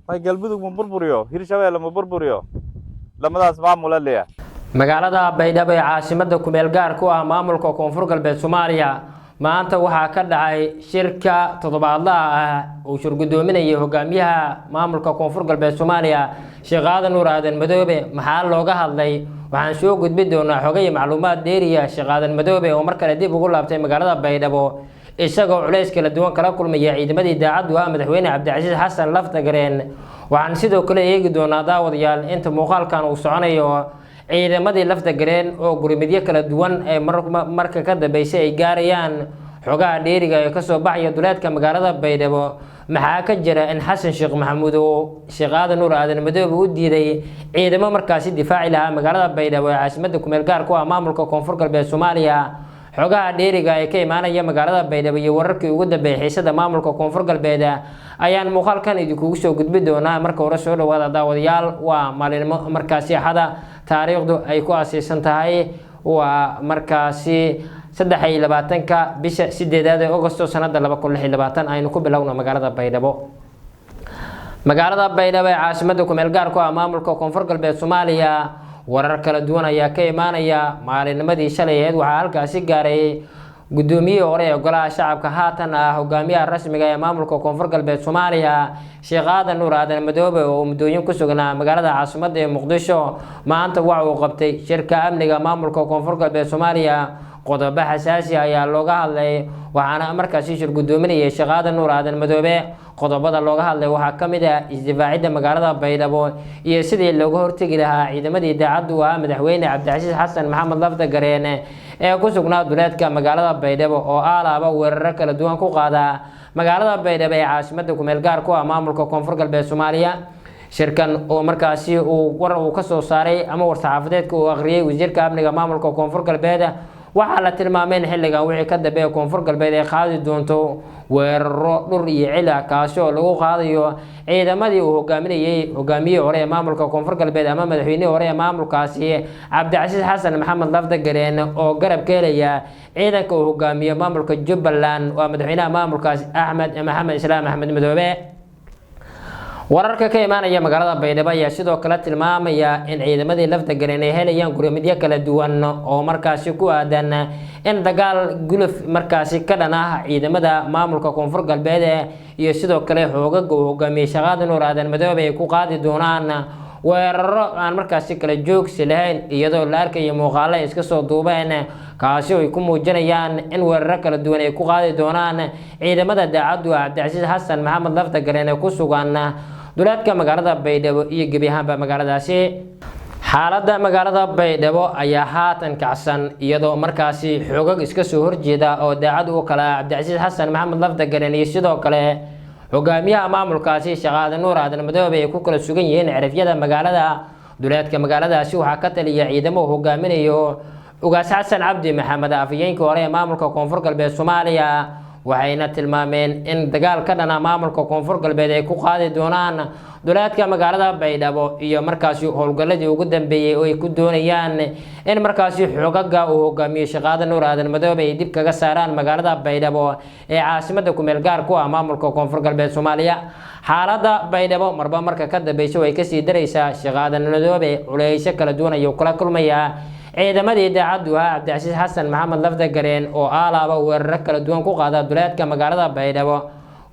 ما قلبي ما بربريو هير شباب لما بربريو لما ده أسمع مولاليا magaalada Baydhabo ee caasimadda ku meel gaar ku ah maamulka Koonfur Galbeed Soomaaliya maanta waxaa ka dhacay shirka toddobaadlaha ah oo shirgudoominaya hogaamiyaha maamulka Koonfur Galbeed Soomaaliya Sheekh Aadan Nuur Aadan Madoobe maxaa looga hadlay waxaan soo gudbin doonaa xogay macluumaad dheeriya Sheekh Aadan Madoobe oo mar kale dib ugu laabtay magaalada Baydhabo isagoo culays kala duwan kala kulmaya ciidamadii daacaddu ah madaxweyne Cabdicasiis Xasan Laftagareen waxaan sidoo kale eegi doonaa daawadayaal inta muuqaalkan uu soconayo ciidamadii Laftagareen oo gurmidyo kala duwan ay marka ka dambeysay ay gaarayaan xogaha dheeriga ee ka soo baxaya duleedka magaalada Baydhabo maxaa ka jira in Xasan Sheekh Maxamuud oo Sheekh Aadan Nuur Aadan Madoobe u diiday ciidamo markaasi difaaci lahaa magaalada Baydhabo ee caasimadda ku meel gaar ku ah maamulka Koonfur Galbeed Soomaaliya xogaha dheeriga ee ka imaanaya magaalada Baydhabo iyo wararkii ugu dambeeyay xiisada maamulka Koonfur Galbeed ayaan muuqaalkan idinku soo gudbin doonaa marka hore soo dhawaada daawadayaal waa maalinimo markaasi axada taariikhdu ay ku aasaysan tahay waa markaasi 23-ka bisha 8aad ee Agoosto sanada 2026 aynu ku bilowno magaalada Baydhabo ee caasimadda ku meel gaar ku ah maamulka Koonfur Galbeed Soomaaliya warar kala duwan ayaa ka imaanaya maalinimadii shalay waxaa halkaasi gaaray gudoomiyaha hore ee golaha shacabka haatan ah hogaamiyaha rasmiga ee maamulka Koonfur Galbeed Soomaaliya Sheekh Aadan Nuur Aadan Madoobe oo mudooyin ku sugnaa magaalada caasimadda ee Muqdisho maanta waxa uu qabtay shirka amniga maamulka Koonfur Galbeed Soomaaliya qodobo xasaasi ayaa looga hadlay waxaana markaasi shir gudoominayay Sheekh Aadan Nuur Aadan Madoobe qodobada looga hadlay waxaa kamid ah isdifaacidda magaalada Baydhabo iyo sidii looga hortagi lahaa ciidamadii daacaddu ah madaxweyne Cabdicasiis Xasan Maxamed Laftagareen ee ku sugnaa duleedka magaalada Baydhabo oo aalaaba weerar kala duwan ku qaada magaalada Baydhabo ee caasimadda ku meel gaar ku ah maamulka Koonfur Galbeed Soomaaliya shirkan oo markaasi uu ka soo saaray ama war-saxaafadeedka uu akhriyay wasiirka amniga maamulka Koonfur Galbeed waxaa la tilmaamay in xilligan wixii ka dambeeya Koonfur Galbeed ay qaadi doonto weeraro dhur iyo cila kaasi oo lagu qaadayo ciidamadii uu hogaamiyihii hore ee maamulka Koonfur Galbeed ama madaxweynihii hore ee maamulkaasi Cabdicasiis Xasan Maxamed Laftagareen oo garab ka helaya ciidanka uu hogaamiyo maamulka Jubbaland waa madaxweynaha maamulkaasi Axmed Maxamed Islaam Axmed Madoobe wararka ka imaanaya magaalada Baydhabo ayaa sidoo kale tilmaamaya in ciidamadii Laftagareen ay helayaan gurmidyo kala duwan oo markaasi ku aadan in dagaal guluf markaasi ka dhan ah ciidamada maamulka Koonfur Galbeed iyo sidoo kale xoogaga uu hogaamiyay Sheekh Aadan Nuur Aadan Madoobe ay ku qaadi doonaan weeraro aan markaasi kala joogsi lahayn iyadoo la arkayo muuqaalo iska soo duubeen kaasi oo ay ku muujinayaan in weeraro kala duwan ay ku qaadi doonaan ciidamada daacaddu ah Cabdicasiis Xasan Maxamed Laftagareen ee ku sugan duleedka magaalada Baydhabo iyo gebi ahaanba magaaladaasi xaaladda magaalada Baydhabo ayaa haatan kacsan iyadoo markaasi xoogag iska soo horjeeda oo daacad u kala Cabdicasiis Xasan Maxamed Laftagareen iyo sidoo kale hogaamiyaha maamulkaasi Sheekh Aadan Nuur Aadan Madoobe ay ku kala sugan yihiin cirifyada magaalada duleedka magaaladaasi waxaa ka taliya ciidamo hogaaminayo Ugaas Xasan Cabdi Maxamed afhayeenkii hore ee maamulka Koonfur Galbeed Soomaaliya waxayna tilmaameen in dagaal ka dhana maamulka Koonfur Galbeed ay ku qaadi doonaan duleedka magaalada Baydhabo iyo markaasi howlgaladii ugu dambeeyay oo ay ku doonayaan in markaasi xoogaga uu hogaamiyo Sheekh Aadan Nuur Aadan Madoobe ay dib kaga saaraan magaalada Baydhabo ee caasimadda ku meel gaar ku ah maamulka Koonfur Galbeed Soomaaliya xaaladda Baydhabo marka ka dambeysay way ka sii daraysaa Sheekh Aadan Madoobe culays kala duwan ayuu kala kulmayaa ciidamadii daacaddu ah Cabdicasiis Xasan Maxamed Laftagareen oo aalaaba weerar kala duwan ku qaada duleedka magaalada Baydhabo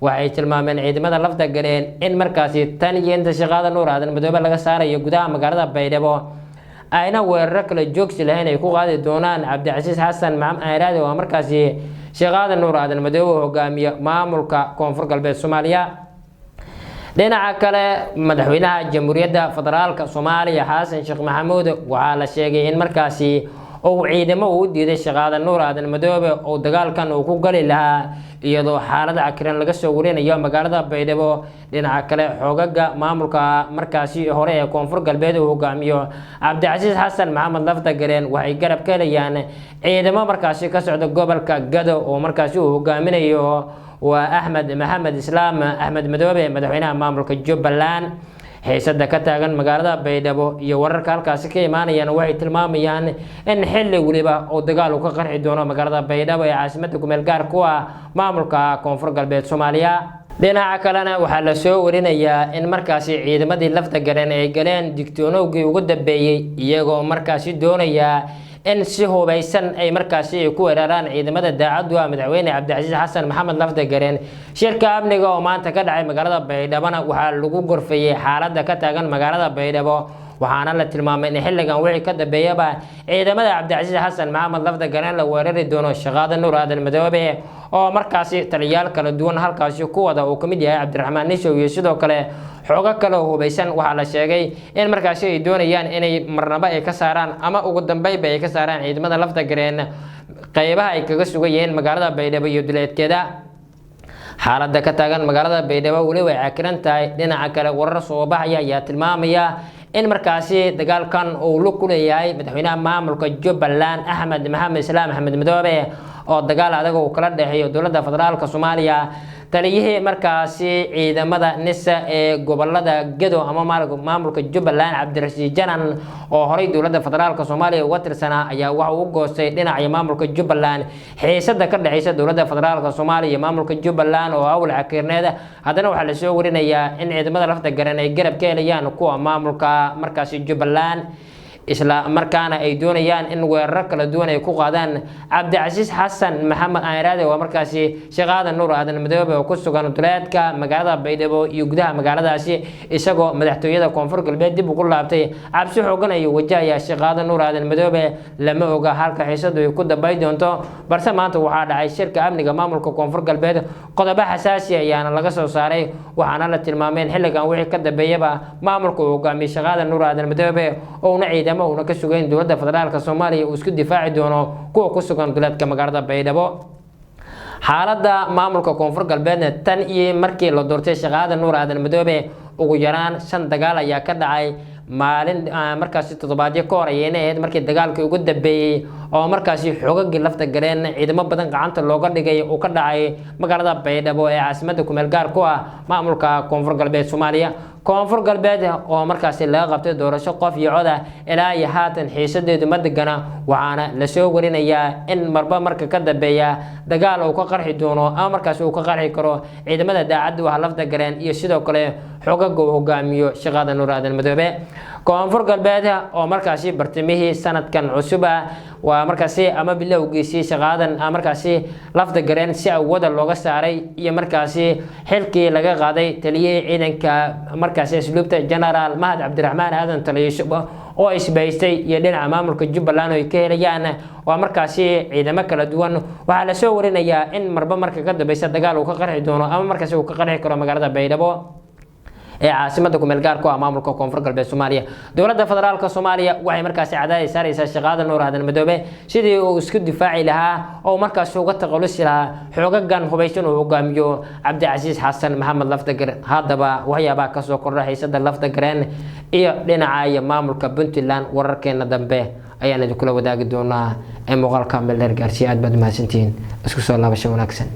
waxay tilmaameen ciidamada Laftagareen in markaasi tan iyo inta Sheekh Aadan Nuur Aadan Madoobe laga saarayo gudaha magaalada Baydhabo ayna weerar kala joogsi lahayn ay ku qaadi doonaan Cabdicasiis Xasan Maxamed oo markaasi Sheekh Aadan Nuur Aadan Madoobe hogaamiyo maamulka Koonfur Galbeed Soomaaliya dhinaca kale madaxweynaha jamhuuriyadda federaalka Soomaaliya Xasan Sheekh Maxamuud waxaa la sheegay in markaasi uu ciidamo u diiday Sheekh Aadan Nuur Aadan Madoobe oo dagaalkan uu ku gali lahaa iyadoo xaalad cakiran laga soo warinayo magaalada Baydhabo dhinaca kale xoogaga maamulka markaasi hore ee Koonfur Galbeed uu hogaamiyo Cabdicasiis Xasan Maxamed Laftagareen waxay garab ka helayaan ciidamo markaasi ka socda gobolka Gado oo markaasi uu hogaaminayo waa Axmed Maxamed Islaam Axmed Madoobe madaxweynaha maamulka Jubbaland xiisada ka taagan magaalada Baydhabo iyo wararka halkaasi ka imaanayaan waxay tilmaamayaan in xilli waliba oo dagaal uu ka qarxi doono magaalada Baydhabo ee caasimadda ku meel gaar ku ah maamulka Koonfur Galbeed Soomaaliya dhinaca kalena waxaa la soo warinayaa in markaasi ciidamadii lafta gareen ay galeen digtoonowgii ugu dambeeyay iyagoo markaasi doonaya in si hubaysan ay markaasi ku weeraraan ciidamada daacaddu ah madaxweyne Cabdicasiis Xasan Maxamed lafta gareen shirka amniga oo maanta ka dhacay magaalada Baydhabo waxaa lagu gorfeeyay xaaladda ka taagan magaalada Baydhabo waxaana la tilmaamay in xilligan wixii ka dambeeyaba ciidamada Cabdicasiis Xasan Maxamed lafta gareen la weerari doono shaqada Nuur Aadan Madoobe oo markaasi taliyaal kala duwan halkaasi ku wada uu kamid yahay Cabdiraxmaan Nisho iyo sidoo kale xogo kale oo hubaysan waxaa la sheegay in markaasi ay doonayaan inay marnaba ay ka saaraan ama ugu dambeeyba ay ka saaraan ciidamada lafta gareen qaybaha ay kaga sugan yihiin magaalada Baydhabo iyo duleedkeeda xaaladda ka taagan magaalada Baydhabo wali way cakiran tahay dhinaca kale warar soo baxaya ayaa tilmaamaya in markaasi dagaalkan uu lug ku leeyahay madaxweynaha maamulka Jubbaland Axmed Maxamed Islaam Axmed Madoobe oo dagaal adag oo kala dhaxeeyo dowladda federaalka Soomaaliya taliyihii markaasi ciidamada NISA ee gobolada Gedo ama maamulka Jubbaland Cabdirashiid Janan oo horay dowladda federaalka Soomaaliya uga tirsanaa ayaa waxa uu goostay dhinaca maamulka Jubbaland xiisada ka dhaxaysa dowladda federaalka Soomaaliya maamulka Jubbaland oo awal xakiirneed haddana waxaa la soo warinayaa in ciidamada lafta gareen ay garab ka helayaan kuwa maamulka markaasi Jubbaland isla markaana ay doonayaan in weerar kala duwan ay ku qaadaan Cabdicasiis Xasan Maxamed Ayraade oo markaasi shaqada Nuur Aadan Madoobe oo ku sugan duleedka magaalada Baydhabo iyo gudaha magaaladaasi isagoo madaxtooyada Koonfur Galbeed dib ugu laabtay cabsi xooggan ay wajahaya shaqada Nuur Aadan Madoobe lama oga halka xiisadu ay ku dambeey doonto balse maanta waxaa dhacay shirka amniga maamulka Koonfur Galbeed qodobo xasaasi ah ayaana laga soo saaray waxaana la tilmaamay in xilligan wixii ka dambeeyaba maamulka uu hogaamiyay shaqada Nuur Aadan Madoobe oo ciidamo uu ka sugan dowladda federaalka Soomaaliya uu isku difaaci doono kuwa ku sugan duleedka magaalada Baydhabo xaaladda maamulka Koonfur Galbeed tan iyo markii la doortay shaqada Nuur Aadan Madoobe ugu yaraan 5 dagaal ayaa ka dhacay maalin markaasi toddobaadyo ka hor ayayna ahayd markii dagaalkii ugu dambeeyay oo markaasi xoogagii lafta gareen ciidamo badan gacanta looga dhigay oo ka dhacay magaalada Baydhabo ee caasimadda ku meel gaar ku ah maamulka Koonfur Galbeed Soomaaliya Koonfur Galbeed oo markaasi laga qabtay doorasho qof iyo cod ah ilaa iyo haatan xiisadeedu ma degana waxaana la soo warinayaa in marba marka ka dambeeya dagaal uu ka qarxi doono ama markaasi uu ka qarxi karo ciidamada daacaddu ah lafta gareen iyo sidoo kale xogaga uu hogaamiyo shaqada Nuur Aadan Madoobe Koonfur Galbeed oo markaasi bartamihii sanadkan cusub waa markaasi ama bilowgiisii shaqadan markaasi lafta gareen si awooda looga saaray iyo markaasi xilkii laga qaaday taliyihii ciidanka markaasi asluubta General Mahad Cabdiraxmaan Aadan Taliye oo isbaystay iyo dhinaca maamulka Jubbaland ay ka helayaan waa markaasi ciidamo kala duwan waxaa la soo warinayaa in marba marka ka dambaysa dagaal uu ka qarxi doono ama markaasi uu ka qarxi karo magaalada Baydhabo ee caasimadda ku meel gaar ku ah maamulka Koonfur Galbeed Soomaaliya dowladda federaalka Soomaaliya waxay markaasi cadaadis saaraysaa shaqada Nuur Aadan Madoobe sidii uu isku difaaci lahaa oo markaas uga taqalusi lahaa xoogagan hubaysan oo hogaamiyo Cabdicasiis Xasan Maxamed lafta gareen haddaba waxyaabaa ka soo kordhay xiisada lafta gareen iyo dhinaca maamulka Puntland wararkeena dambe ayaan idin kula wadaagi doonaa ee muuqaalka meel dheer gaarsiin aad baad mahadsantihiin isku soo laabasho wanaagsan